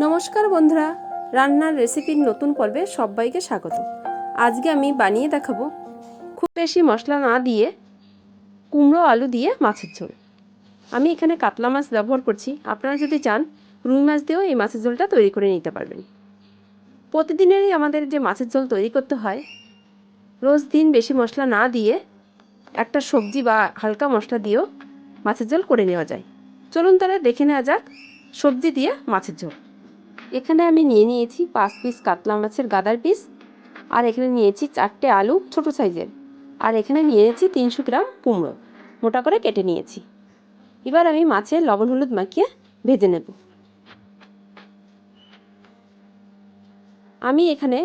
নমস্কার বন্ধুরা, রান্নার রেসিপির নতুন পর্বে সবাইকে স্বাগত। আজকে আমি বানিয়ে দেখাবো খুব বেশি মশলা না দিয়ে কুমড়ো আলু দিয়ে মাছের ঝোল। আমি এখানে কাতলা মাছ ব্যবহার করছি, আপনারা যদি চান রুই মাছ দিয়েও এই মাছের ঝোলটা তৈরি করে নিতে পারবেন। প্রতিদিনেরই আমাদের যে মাছের ঝোল তৈরি করতে হয়, রোজ দিন বেশি মশলা না দিয়ে একটা সবজি বা হালকা মশলা দিয়েও মাছের ঝোল করে নেওয়া যায়। চলুন তাহলে দেখে নেওয়া যাক সবজি দিয়ে মাছের ঝোল। এখানে আমি নিয়েছি 5 পিস কাতলা মাছের গাদার পিস, আর এখানে নিয়েছি 4টে আলু ছোট সাইজের, আর এখানে নিয়েছি 300 গ্রাম কুমড়ো মোটা করে কেটে নিয়েছি। এবার আমি মাছের লবণ হলুদ মাখিয়ে ভেজে নেব। আমি এখানে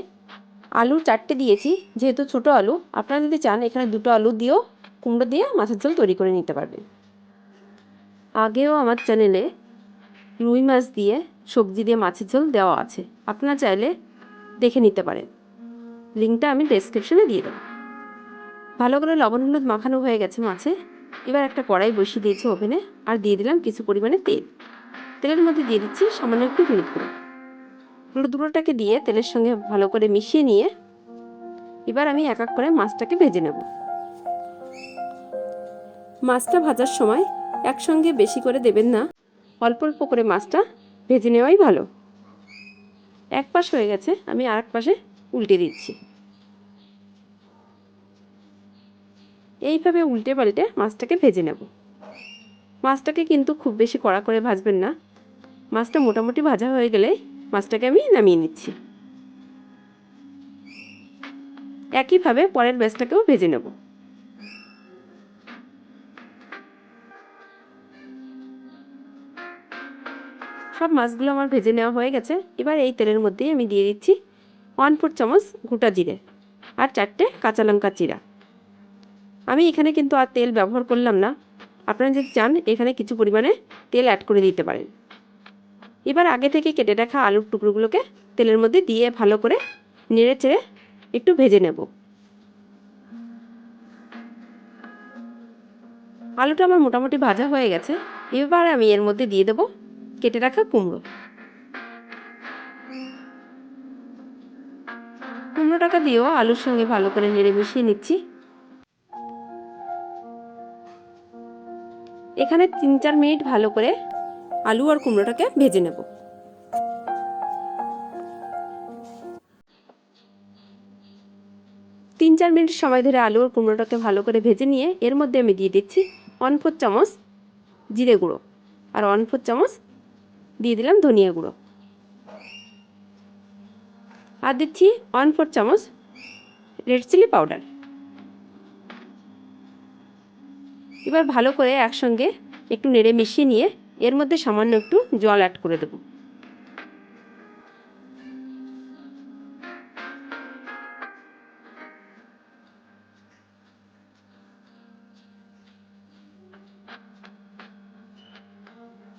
আলু 4টে দিয়েছি, যেহেতু ছোট আলু। আপনারা যদি চান এখানে 2টো আলু দিয়েও কুমড়ো দিয়ে মাছের ঝোল তৈরি করে নিতে পারবেন। আগেও আমার চ্যানেলে রুই মাছ দিয়ে সবজি দিয়ে মাছের ঝোল দেওয়া আছে, আপনারা চাইলে দেখে নিতে পারেন। লিঙ্কটা আমি ডেসক্রিপশনে দিয়ে দেবো। ভালো করে লবণ হলুদ মাখানো হয়ে গেছে মাছে। এবার একটা কড়াই বসিয়ে দিয়েছি ওভেনে, আর দিয়ে দিলাম কিছু পরিমাণে তেল। তেলের মধ্যে দিয়ে দিচ্ছি সামান্য একটু হলুদ গুঁড়ো। হলুদ গুঁড়োটাকে দিয়ে তেলের সঙ্গে ভালো করে মিশিয়ে নিয়ে এবার আমি এক এক করে মাছটাকে ভেজে নেব। মাছটা ভাজার সময় একসঙ্গে বেশি করে দেবেন না, অল্প অল্প করে মাছটা ভেজে নেওয়াই ভালো। এক পাশ হয়ে গেছে, আমি আর এক পাশে উল্টে দিচ্ছি। এইভাবে উল্টে পাল্টে মাছটাকে ভেজে নেব। মাছটাকে কিন্তু খুব বেশি কড়া করে ভাজবেন না। মাছটা মোটামুটি ভাজা হয়ে গেলে মাছটাকে আমি নামিয়ে নিচ্ছি। একইভাবে পরের ব্যাচটাকেও ভেজে নেব। সব মাছগুলো আমার ভেজে নেওয়া হয়ে গেছে। এবার এই তেলের মধ্যেই আমি দিয়ে দিচ্ছি 1/4 চামচ গোটা জিরে আর 4টে কাঁচা লঙ্কা চিরা। আমি এখানে কিন্তু আর তেল ব্যবহার করলাম না, আপনারা যদি চান এখানে কিছু পরিমাণে তেল অ্যাড করে দিতে পারেন। এবার আগে থেকে কেটে রাখা আলুর টুকরোগুলোকে তেলের মধ্যে দিয়ে ভালো করে নেড়ে চেড়ে একটু ভেজে নেব। আলুটা আমার মোটামুটি ভাজা হয়ে গেছে। এবার আমি এর মধ্যে দিয়ে দেব কেটে রাখা কুমড়োটাকে দিয়েও আলুর সঙ্গে ভালো করে নেড়ে মিশিয়ে নিচ্ছি। এখানে 3-4 মিনিট ভালো করে আলু আর কুমড়োটাকে ভেজে নেব। 3-4 মিনিট সময় ধরে আলু আর কুমড়োটাকে ভালো করে ভেজে নিয়ে এর মধ্যে আমি দিয়ে দিচ্ছি 1/4 চামচ জিরে গুঁড়ো, আর 1/4 চামচ দিয়ে দিলাম ধনিয়া গুঁড়ো, আর দিচ্ছি 1/4 চামচ রেড চিলি পাউডার। এবার ভালো করে একসঙ্গে একটু নেড়ে মিশিয়ে নিয়ে এর মধ্যে সামান্য একটু জল অ্যাড করে দেব।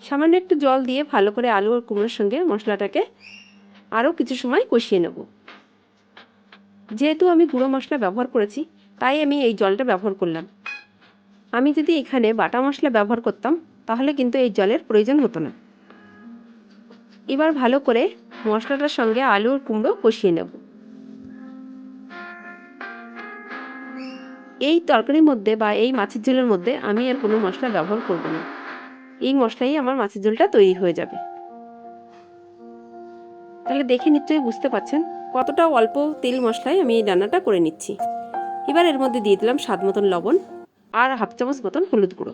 সামান্য একটু জল দিয়ে ভালো করে আলু আর কুমড়োর সঙ্গে মশলাটাকে আরও কিছু সময় কষিয়ে নেব। যেহেতু আমি গুঁড়ো মশলা ব্যবহার করেছি, তাই আমি এই জলটা ব্যবহার করলাম। আমি যদি এখানে বাটা মশলা ব্যবহার করতাম তাহলে কিন্তু এই জলের প্রয়োজন হতো না। এবার ভালো করে মশলাটার সঙ্গে আলু আর কুমড়ো কষিয়ে নেব। এই তরকারির মধ্যে বা এই মাছের ঝোলের মধ্যে আমি আর কোনো মশলা ব্যবহার করব না। এই মশলাই আমার মাছের ঝোলটা তৈরি হয়ে যাবে। তাহলে দেখে নিশ্চয়ই বুঝতে পারছেন কতটা অল্প তেল মশলায় আমি এই রান্নাটা করে নিচ্ছি। এবার এর মধ্যে দিয়ে দিলাম স্বাদ মতন লবণ আর 1/2 চামচ মতন হলুদ গুঁড়ো।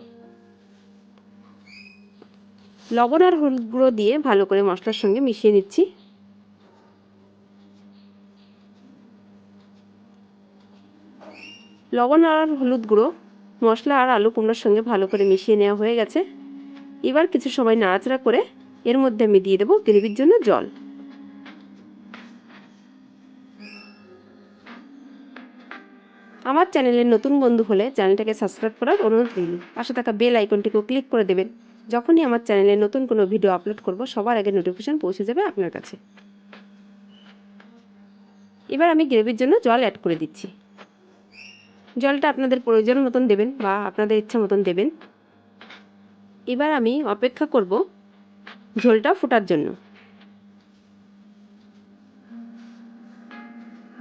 লবণ আর হলুদ গুঁড়ো দিয়ে ভালো করে মশলার সঙ্গে মিশিয়ে নিচ্ছি। লবণ আর হলুদ গুঁড়ো মশলা আর আলু কুমড়োর সঙ্গে ভালো করে মিশিয়ে নেওয়া হয়ে গেছে। এবার কিছু সময় নাড়াচাড়া করে এর মধ্যে আমি দিয়ে দেবো গ্রেভির জন্য জল। আমার চ্যানেলের নতুন বন্ধু হলে চ্যানেলটাকে সাবস্ক্রাইব করার অনুরোধ রইল। পাশে থাকা বেল আইকনটিকেও ক্লিক করে দেবেন। যখনই আমার চ্যানেলে নতুন কোনো ভিডিও আপলোড করব সবার আগে নোটিফিকেশন পৌঁছে যাবে আপনার কাছে। এবার আমি গ্রেভির জন্য জল অ্যাড করে দিচ্ছি। জলটা আপনাদের প্রয়োজন মতন দেবেন বা আপনাদের ইচ্ছা মতন দেবেন। এবার আমি অপেক্ষা করব ঝোলটা ফোটার জন্য।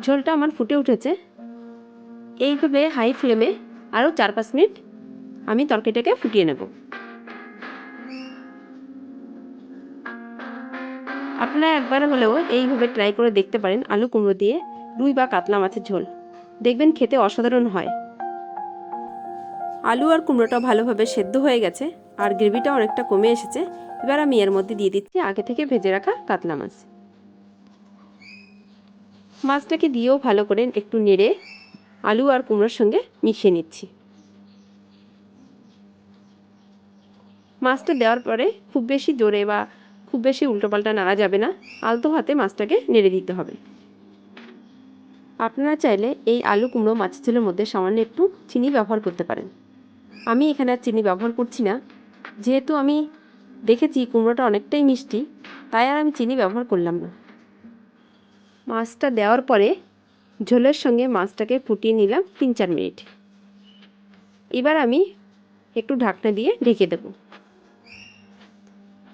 ঝোলটা আমার ফুটে উঠেছে। এইভাবে হাই ফ্লেমে আরও 4-5 মিনিট আমি তরকারিটাকে ফুটিয়ে নেব। আপনারা একবার হলেও এইভাবে ট্রাই করে দেখতে পারেন আলু কুমড়ো দিয়ে রুই বা কাতলা মাছের ঝোল। দেখবেন খেতে অসাধারণ হয়। আলু আর কুমড়োটা ভালোভাবে সেদ্ধ হয়ে গেছে আর গ্রেভিটা অনেকটা কমে এসেছে। এবার আমি এর মধ্যে দিয়ে দিচ্ছি আগে থেকে ভেজে রাখা কাতলা মাছ। মাছটাকে দিয়েও ভালো করে একটু নেড়ে আলু আর কুমড়োর সঙ্গে মিশিয়ে নিচ্ছি। মাছটা দেওয়ার পরে খুব বেশি জোরে বা খুব বেশি উল্টোপাল্টা নাড়া যাবে না, আলতো হাতে মাছটাকে নেড়ে দিতে হবে। আপনারা চাইলে এই আলু কুমড়ো মাছের ঝোলের মধ্যে সামান্য একটু চিনি ব্যবহার করতে পারেন। আমি এখানে আর চিনি ব্যবহার করছি না, যেহেতু আমি দেখেছি কুমড়োটা অনেকটাই মিষ্টি, তাই আর আমি চিনি ব্যবহার করলাম না। মাছটা দেওয়ার পরে ঝোলের সঙ্গে মাছটাকে ফুটিয়ে নিলাম 3-4 মিনিট। এবার আমি একটু ঢাকনা দিয়ে ঢেকে দেব।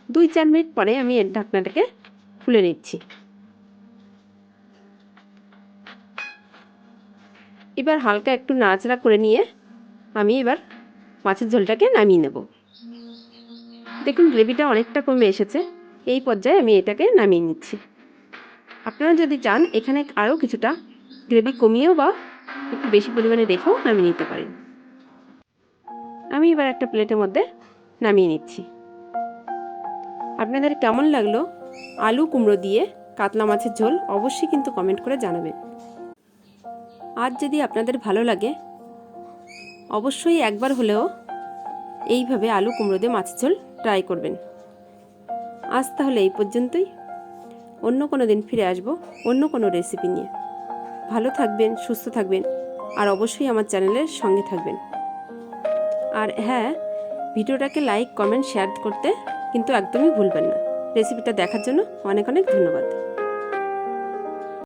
2-4 মিনিট পরে আমি এর ঢাকনাটাকে খুলে নিচ্ছি। এবার হালকা একটু নাড়াচাড়া করে নিয়ে আমি এবার মাছের ঝোলটাকে নামিয়ে নেব। দেখুন গ্রেভিটা অনেকটা কমে এসেছে। এই পর্যায়ে আমি এটাকে নামিয়ে নিচ্ছি। আপনারা যদি চান এখানে আরও কিছুটা গ্রেভি কমিয়েও বা একটু বেশি পরিমাণে রেখেও নামিয়ে নিতে পারেন। আমি এবার একটা প্লেটের মধ্যে নামিয়ে নিচ্ছি। আপনাদের কেমন লাগলো আলু কুমড়ো দিয়ে কাতলা মাছের ঝোল অবশ্যই কিন্তু কমেন্ট করে জানাবেন। আর যদি আপনাদের ভালো লাগে অবশ্যই একবার হলেও এইভাবে আলু কুমড়ো দিয়ে মাছের ঝোল ট্রাই করবেন। আজ তাহলে এই পর্যন্তই। অন্য কোনো দিন ফিরে আসবো অন্য কোনো রেসিপি নিয়ে। ভালো থাকবেন, সুস্থ থাকবেন আর অবশ্যই আমার চ্যানেলের সঙ্গে থাকবেন। আর হ্যাঁ, ভিডিওটাকে লাইক, কমেন্ট, শেয়ার করতে কিন্তু একদমই ভুলবেন না। রেসিপিটা দেখার জন্য অনেক অনেক ধন্যবাদ।